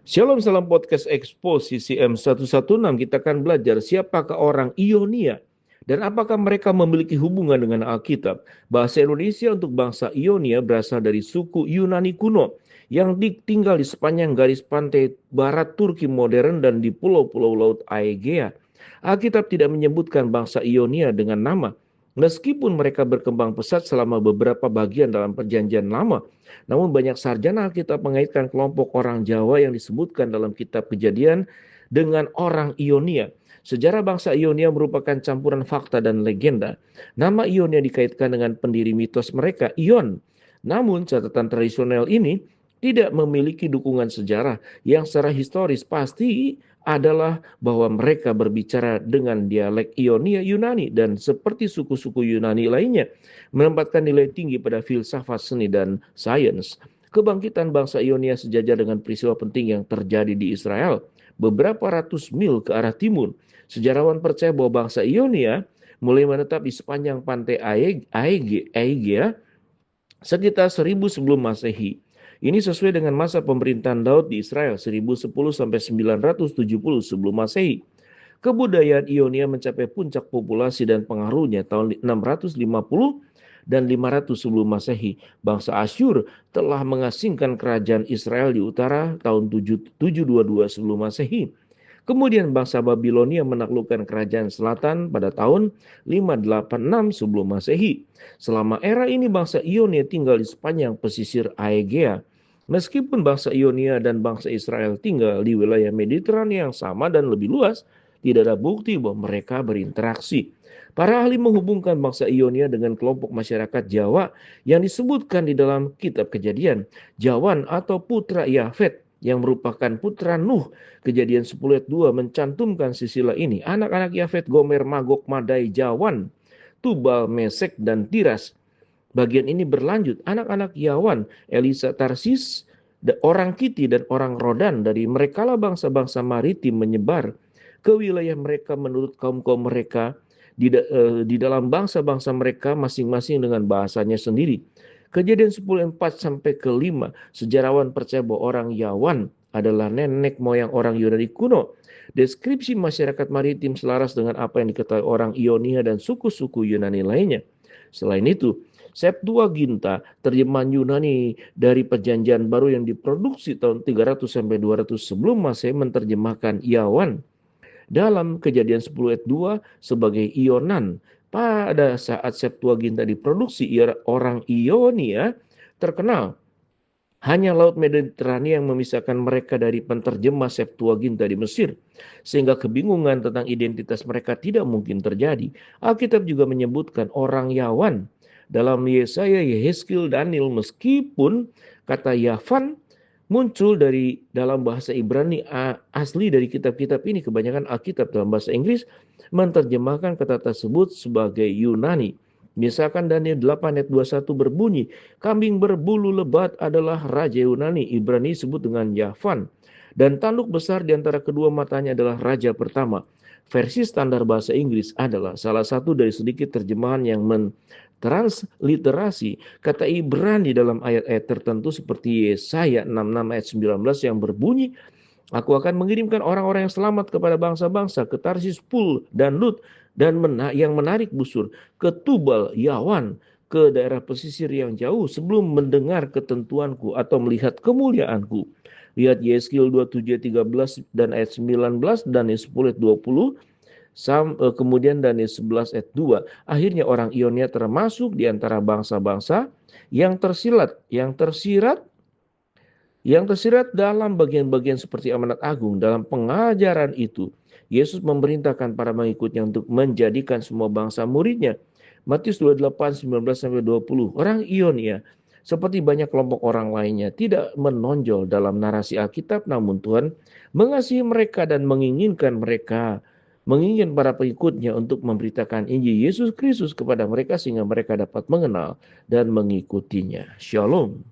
Shalom, salam podcast Expo CCM 116. Kita akan belajar siapakah orang Ionia dan apakah mereka memiliki hubungan dengan Alkitab. Bahasa Indonesia untuk bangsa Ionia berasal dari suku Yunani kuno yang tinggal di sepanjang garis pantai barat Turki modern dan di pulau-pulau Laut Aegea. Alkitab tidak menyebutkan bangsa Ionia dengan nama, meskipun mereka berkembang pesat selama beberapa bagian dalam Perjanjian Lama. Namun banyak sarjana Alkitab mengaitkan kelompok orang Jawa yang disebutkan dalam kitab Kejadian dengan orang Ionia. Sejarah bangsa Ionia merupakan campuran fakta dan legenda. Nama Ionia dikaitkan dengan pendiri mitos mereka, Ion. Namun catatan tradisional ini tidak memiliki dukungan sejarah yang secara historis pasti adalah bahwa mereka berbicara dengan dialek Ionia Yunani dan seperti suku-suku Yunani lainnya menempatkan nilai tinggi pada filsafat seni dan sains. Kebangkitan bangsa Ionia sejajar dengan peristiwa penting yang terjadi di Israel beberapa ratus mil ke arah timur. Sejarawan percaya bahwa bangsa Ionia mulai menetap di sepanjang pantai Aegea sekitar 1000 sebelum Masehi. Ini sesuai dengan masa pemerintahan Daud di Israel 1010 sampai 970 sebelum Masehi. Kebudayaan Ionia mencapai puncak populasi dan pengaruhnya tahun 650 dan 500 sebelum Masehi. Bangsa Asyur telah mengasingkan kerajaan Israel di utara tahun 722 sebelum Masehi. Kemudian bangsa Babilonia menaklukkan kerajaan selatan pada tahun 586 sebelum Masehi. Selama era ini bangsa Ionia tinggal di sepanjang pesisir Aegea. Meskipun bangsa Ionia dan bangsa Israel tinggal di wilayah Mediterania yang sama dan lebih luas, tidak ada bukti bahwa mereka berinteraksi. Para ahli menghubungkan bangsa Ionia dengan kelompok masyarakat Jawa yang disebutkan di dalam kitab Kejadian, Jawan atau putra Yafet yang merupakan putra Nuh. Kejadian 10 ayat 2 mencantumkan sisilah ini. Anak-anak Yafet, Gomer, Magog, Madai, Jawan, Tubal, Mesek, dan Tiras. Bagian ini berlanjut. Anak-anak Yawan, Elisa, Tarsis, orang Kiti, dan orang Rodan. Dari merekalah bangsa-bangsa maritim menyebar ke wilayah mereka menurut kaum-kaum mereka di dalam bangsa-bangsa mereka masing-masing dengan bahasanya sendiri. Kejadian 10:4 sampai ke-5, sejarawan percaya bahwa orang Yawan adalah nenek moyang orang Yunani kuno. Deskripsi masyarakat maritim selaras dengan apa yang diketahui orang Ionia dan suku-suku Yunani lainnya. Selain itu, Septuaginta, terjemahan Yunani dari Perjanjian Baru yang diproduksi tahun 300 sampai 200 sebelum Masehi menerjemahkan Yawan dalam Kejadian 10 ayat 2 sebagai Ionan. Pada saat Septuaginta diproduksi, orang Ionia terkenal. Hanya Laut Mediterania yang memisahkan mereka dari penterjemah Septuaginta di Mesir. Sehingga kebingungan tentang identitas mereka tidak mungkin terjadi. Alkitab juga menyebutkan orang Yawan dalam Yesaya, Yehezkiel, Daniel, meskipun kata Yavan muncul dari dalam bahasa Ibrani asli dari kitab-kitab ini. Kebanyakan Alkitab dalam bahasa Inggris menerjemahkan kata tersebut sebagai Yunani. Misalkan Daniel 8 ayat 21 berbunyi, kambing berbulu lebat adalah Raja Yunani. Ibrani disebut dengan Yavan. Dan tanduk besar di antara kedua matanya adalah Raja pertama. Versi standar bahasa Inggris adalah salah satu dari sedikit terjemahan yang transliterasi kata Ibrani dalam ayat-ayat tertentu seperti Yesaya 66 ayat 19 yang berbunyi, aku akan mengirimkan orang-orang yang selamat kepada bangsa-bangsa, ke Tarsis, Pul, dan Lut, dan yang menarik busur, ke Tubal, Yawan, ke daerah pesisir yang jauh sebelum mendengar ketentuanku atau melihat kemuliaanku. Lihat Yeskil 27 ayat 13 dan ayat 19 dan 10 ayat 20. Kemudian Daniel 11 ayat 2. Akhirnya orang Ionia termasuk di antara bangsa-bangsa yang tersirat dalam bagian-bagian seperti amanat agung. Dalam pengajaran itu, Yesus memerintahkan para mengikutnya untuk menjadikan semua bangsa muridnya. Matius 28, 19-20. Orang Ionia, seperti banyak kelompok orang lainnya, tidak menonjol dalam narasi Alkitab, namun Tuhan mengasihi mereka dan menginginkan para pengikutnya untuk memberitakan Injil Yesus Kristus kepada mereka sehingga mereka dapat mengenal dan mengikutinya. Shalom.